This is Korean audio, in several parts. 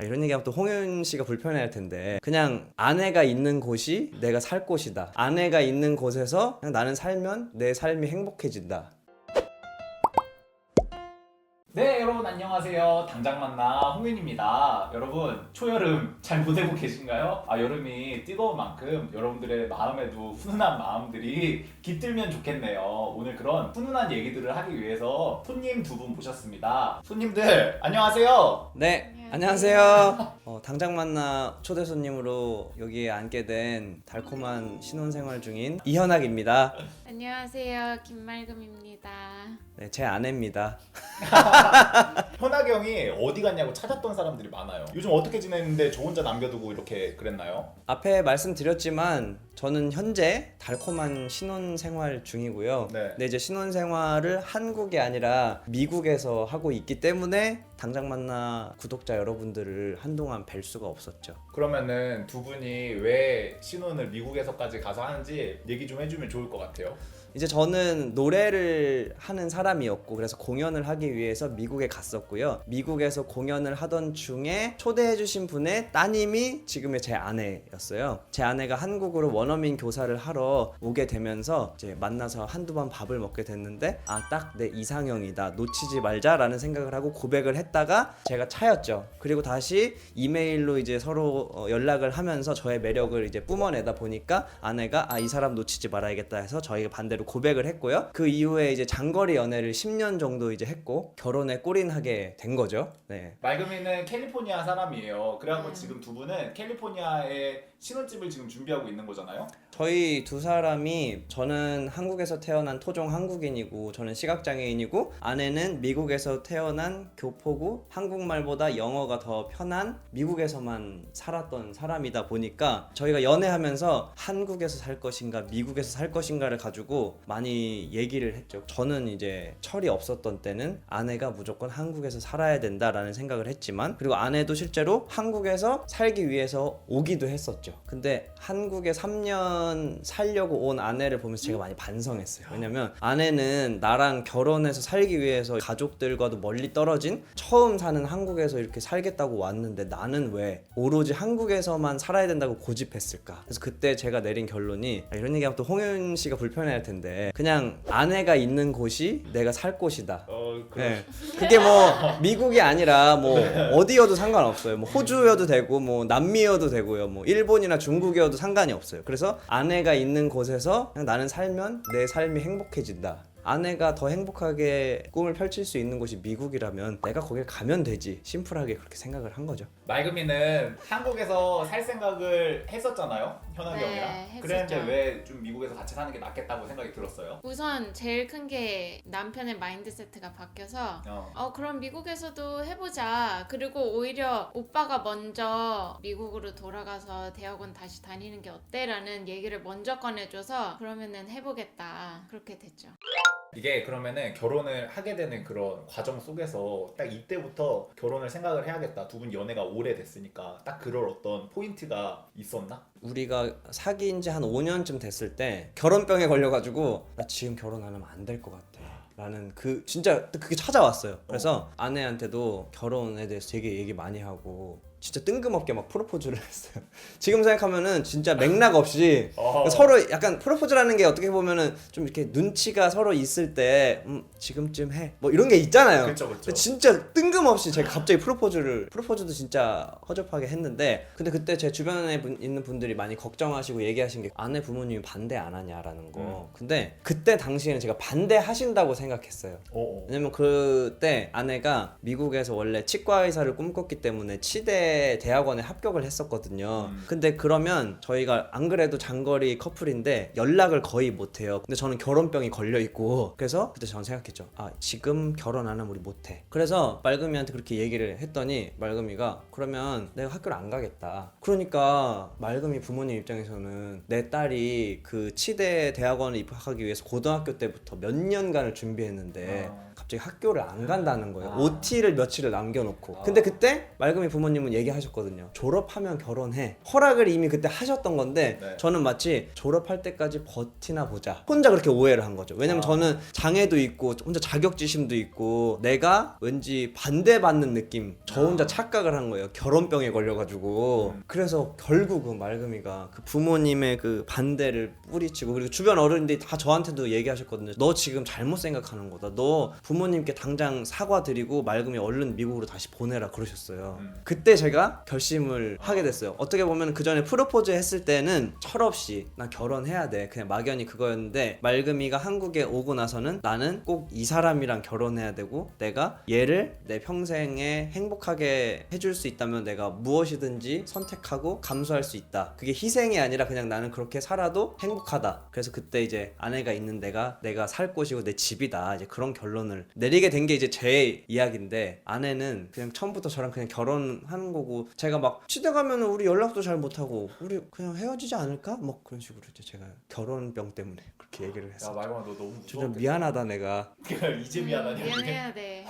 이런 얘기하면 또 홍윤 씨가 불편해할 텐데, 그냥 아내가 있는 곳이 내가 살 곳이다. 아내가 있는 곳에서 그냥 나는 살면 내 삶이 행복해진다. 네, 여러분 안녕하세요. 당장 만나 홍윤입니다. 여러분 초여름 잘 보내고 계신가요? 여름이 뜨거운 만큼 여러분들의 마음에도 훈훈한 마음들이 깃들면 좋겠네요. 오늘 그런 훈훈한 얘기들을 하기 위해서 손님 두 분 모셨습니다. 손님들 안녕하세요. 네, 안녕하세요. 당장 만나 초대 손님으로 여기에 앉게 된 달콤한 신혼생활 중인 이현학입니다. 안녕하세요. 김말금입니다. 네, 제 아내입니다. 현학이 형이 어디 갔냐고 찾았던 사람들이 많아요. 요즘 어떻게 지내는데 저 혼자 남겨두고 이렇게 그랬나요? 앞에 말씀드렸지만 저는 현재 달콤한 신혼생활 중이고요. 네. 근데 이제 신혼생활을 한국이 아니라 미국에서 하고 있기 때문에 당장 만나 구독자 여러분들을 한동안 뵐 수가 없었죠. 그러면은 두 분이 왜 신혼을 미국에서까지 가서 하는지 얘기 좀 해주면 좋을 것 같아요. 이제 저는 노래를 하는 사람이었고, 그래서 공연을 하기 위해서 미국에 갔었고요. 미국에서 공연을 하던 중에 초대해주신 분의 따님이 지금의 제 아내였어요. 제 아내가 한국으로 원어민 교사를 하러 오게 되면서 이제 만나서 한두 번 밥을 먹게 됐는데, 딱 내 이상형이다, 놓치지 말자라는 생각을 하고 고백을 했다가 제가 차였죠. 그리고 다시 이메일로 이제 서로 연락을 하면서 저의 매력을 이제 뿜어내다 보니까 아내가 이 사람 놓치지 말아야겠다 해서 저희가 반대로 고백을 했고요. 그 이후에 이제 장거리 연애를 10년 정도 이제 했고 결혼에 골인하게 된 거죠. 네. 말금이는 캘리포니아 사람이에요. 그래갖고 지금 두 분은 캘리포니아에 신혼집을 지금 준비하고 있는 거잖아요. 저희 두 사람이, 저는 한국에서 태어난 토종 한국인이고 저는 시각장애인이고, 아내는 미국에서 태어난 교포고 한국말보다 영어가 더 편한 미국에서만 살았던 사람이다 보니까 저희가 연애하면서 한국에서 살 것인가 미국에서 살 것인가를 가지고 많이 얘기를 했죠. 저는 이제 철이 없었던 때는 아내가 무조건 한국에서 살아야 된다라는 생각을 했지만, 그리고 아내도 실제로 한국에서 살기 위해서 오기도 했었죠. 근데 한국에 3년 살려고 온 아내를 보면서 제가 많이 반성했어요. 왜냐면 아내는 나랑 결혼해서 살기 위해서 가족들과도 멀리 떨어진 처음 사는 한국에서 이렇게 살겠다고 왔는데 나는 왜 오로지 한국에서만 살아야 된다고 고집했을까. 그래서 그때 제가 내린 결론이, 이런 얘기하면 또 홍윤 씨가 불편해할 텐데, 그냥 아내가 있는 곳이 내가 살 곳이다. 네. 그게 뭐 미국이 아니라 뭐 어디여도 상관없어요. 뭐 호주여도 되고 뭐 남미여도 되고요. 뭐 일본이나 중국이어도 상관이 없어요. 그래서 아내가 있는 곳에서 그냥 나는 살면 내 삶이 행복해진다. 아내가 더 행복하게 꿈을 펼칠 수 있는 곳이 미국이라면 내가 거길 가면 되지. 심플하게 그렇게 생각을 한 거죠. 말금이는 한국에서 살 생각을 했었잖아요. 현학이 네, 형이랑. 했었죠. 그랬는데 왜 좀 미국에서 같이 사는 게 낫겠다고 생각이 들었어요? 우선 제일 큰 게 남편의 마인드세트가 바뀌어서 그럼 미국에서도 해보자. 그리고 오히려 오빠가 먼저 미국으로 돌아가서 대학원 다시 다니는 게 어때? 라는 얘기를 먼저 꺼내줘서 그러면은 해보겠다. 그렇게 됐죠. 이게 그러면은 결혼을 하게 되는 그런 과정 속에서 딱 이때부터 결혼을 생각을 해야겠다. 두 분 연애가 오래됐으니까 딱 그럴 어떤 포인트가 있었나? 우리가 사귄 지 한 5년쯤 됐을 때 결혼병에 걸려가지고 나 지금 결혼 안 하면 안 될 것 같아 라는 진짜 그게 찾아왔어요. 그래서 아내한테도 결혼에 대해서 되게 얘기 많이 하고 진짜 뜬금없게 막 프로포즈를 했어요. 지금 생각하면은 진짜 맥락 없이 서로 약간 프로포즈라는 게 어떻게 보면은 좀 이렇게 눈치가 서로 있을 때 지금쯤 해 뭐 이런 게 있잖아요. 그쵸. 진짜 뜬금없이 제가 갑자기 프로포즈도 진짜 허접하게 했는데, 근데 그때 제 주변에 있는 분들이 많이 걱정하시고 얘기하신 게 아내 부모님이 반대 안 하냐라는 거. 근데 그때 당시에는 제가 반대하신다고 생각했어요. 왜냐면 그때 아내가 미국에서 원래 치과 의사를 꿈꿨기 때문에 치대 대학원에 합격을 했었거든요. 근데 그러면 저희가 안 그래도 장거리 커플인데 연락을 거의 못해요. 근데 저는 결혼병이 걸려있고, 그래서 그때 저는 생각했죠. 지금 결혼 안 하면 우리 못해. 그래서 말금이한테 그렇게 얘기를 했더니 말금이가 그러면 내가 학교를 안 가겠다. 그러니까 말금이 부모님 입장에서는 내 딸이 그 치대 대학원에 입학하기 위해서 고등학교 때부터 몇 년간을 준비했는데 갑자기 학교를 안 간다는 거예요. 아. OT를 며칠을 남겨놓고. 근데 그때 맑음이 부모님은 얘기하셨거든요. 졸업하면 결혼해. 허락을 이미 그때 하셨던 건데 네. 저는 마치 졸업할 때까지 버티나 보자. 혼자 그렇게 오해를 한 거죠. 왜냐면 저는 장애도 있고 혼자 자격지심도 있고 내가 왠지 반대받는 느낌. 저 혼자 착각을 한 거예요. 결혼병에 걸려가지고. 그래서 결국은 맑음이가 그 부모님의 그 반대를 뿌리치고 그리고 주변 어른들이 다 저한테도 얘기하셨거든요. 너 지금 잘못 생각하는 거다. 너 부모님께 당장 사과드리고 맑음이 얼른 미국으로 다시 보내라 그러셨어요. 그때 제가 결심을 하게 됐어요. 어떻게 보면 그 전에 프로포즈 했을 때는 철없이 난 결혼해야 돼. 그냥 막연히 그거였는데 맑음이가 한국에 오고 나서는 나는 꼭 이 사람이랑 결혼해야 되고 내가 얘를 내 평생에 행복하게 해줄 수 있다면 내가 무엇이든지 선택하고 감수할 수 있다. 그게 희생이 아니라 그냥 나는 그렇게 살아도 행복하다. 그래서 그때 이제 아내가 있는 내가 살 곳이고 내 집이다. 이제 그런 결론을 내리게 된 게 이제 제 이야기인데 아내는 그냥 처음부터 저랑 그냥 결혼하는 거고 제가 막 시댁 가면은 우리 연락도 잘 못하고 우리 그냥 헤어지지 않을까? 뭐 그런 식으로 이제 제가 결혼병 때문에 그렇게 얘기를 야 했어요. 말만 너 너무 진짜 무서워. 미안하다 내가. 이제 미안하냐? 미안해야 돼.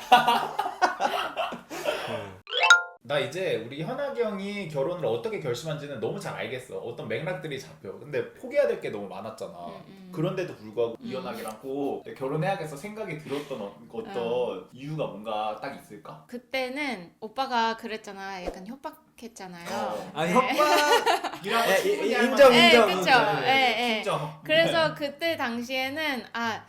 나 이제 우리 현학이 형이 결혼을 어떻게 결심한지는 너무 잘 알겠어. 어떤 맥락들이 잡혀. 근데 포기해야 될 게 너무 많았잖아. 그런데도 불구하고 이현학이랑 꼭 결혼해야겠어 생각이 들었던 어떤 이유가 뭔가 딱 있을까? 그때는 오빠가 그랬잖아. 약간 협박했잖아요. 아 네. 협박이랑 인정, 인정. 그쵸. 인정. 그래서 그때 당시에는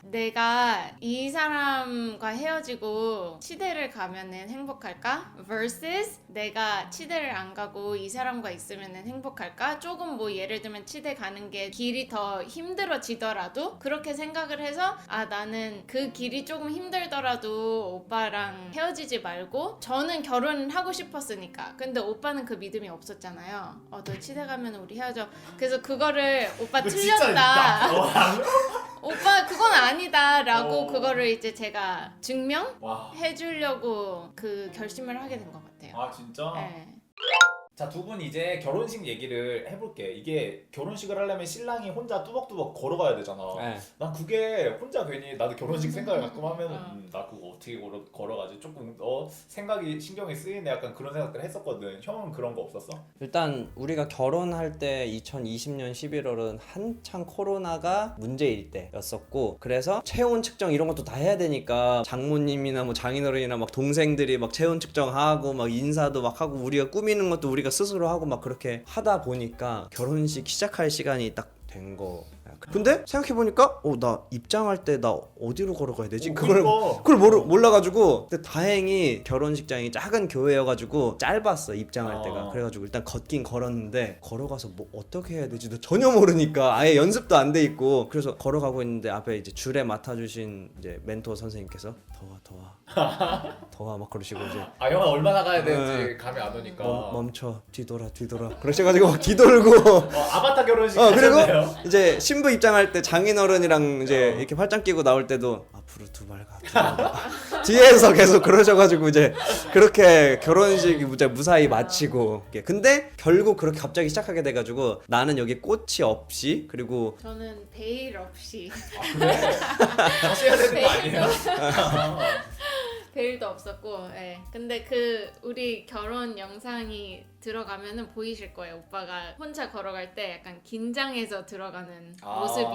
내가 이 사람과 헤어지고 치대를 가면은 행복할까? versus 내가 치대를 안 가고 이 사람과 있으면은 행복할까? 조금 뭐 예를 들면 치대 가는 게 길이 더 힘들어지더라도 그렇게 생각을 해서 나는 그 길이 조금 힘들더라도 오빠랑 헤어지지 말고 저는 결혼을 하고 싶었으니까. 근데 오빠는 그 믿음이 없었잖아요. 너 치대 가면 우리 헤어져. 그래서 그거를 오빠 틀렸다. 오빠 그건 아니다 라고 그거를 이제 제가 증명해주려고 그 결심을 하게 된 것 같아요. 아 진짜? 네. 자, 두 분 이제 결혼식 얘기를 해볼게. 이게 결혼식을 하려면 신랑이 혼자 뚜벅뚜벅 걸어가야 되잖아. 네. 난 그게 혼자 괜히 나도 결혼식 생각을 가끔 하면은 나 그거 어떻게 걸어가지? 조금 생각이 신경이 쓰이네 약간 그런 생각들 했었거든. 형은 그런 거 없었어? 일단 우리가 결혼할 때 2020년 11월은 한창 코로나가 문제일 때였었고 그래서 체온 측정 이런 것도 다 해야 되니까 장모님이나 뭐 장인어른이나 막 동생들이 막 체온 측정하고 막 인사도 막 하고 우리가 꾸미는 것도 우리가 스스로 하고 막 그렇게 하다 보니까 결혼식 시작할 시간이 딱 된 거. 근데 생각해보니까 나 입장할 때 나 어디로 걸어가야 되지? 그걸 몰라가지고 근데 다행히 결혼식장이 작은 교회여가지고 짧았어 입장할 때가. 그래가지고 일단 걷긴 걸었는데 걸어가서 뭐 어떻게 해야 되지도 전혀 모르니까 아예 연습도 안 돼 있고 그래서 걸어가고 있는데 앞에 이제 줄에 맡아주신 이제 멘토 선생님께서 더와 막 그러시고 이제 형은 얼마나 가야 되는지 감이 안 오니까 멈춰 뒤돌아 그러셔가지고 막 뒤돌고 아바타 결혼식 그리고 하셨네요. 이제 신부 입장할 때 장인어른이랑 이제 이렇게 팔짱 끼고 나올 때도 앞으로 두 발 가 뒤에서 계속 그러셔가지고 이제 그렇게 결혼식이 무사히 마치고 근데 결국 그렇게 갑자기 시작하게 돼가지고 나는 여기 꽃이 없이 그리고 저는 베일 없이 그래? 다시 해야 되는 거 아니에요? 베일도 없었고 근데 그 우리 결혼 영상이 들어가면은 보이실 거예요. 오빠가 혼자 걸어갈 때 약간 긴장해서 들어가는 모습이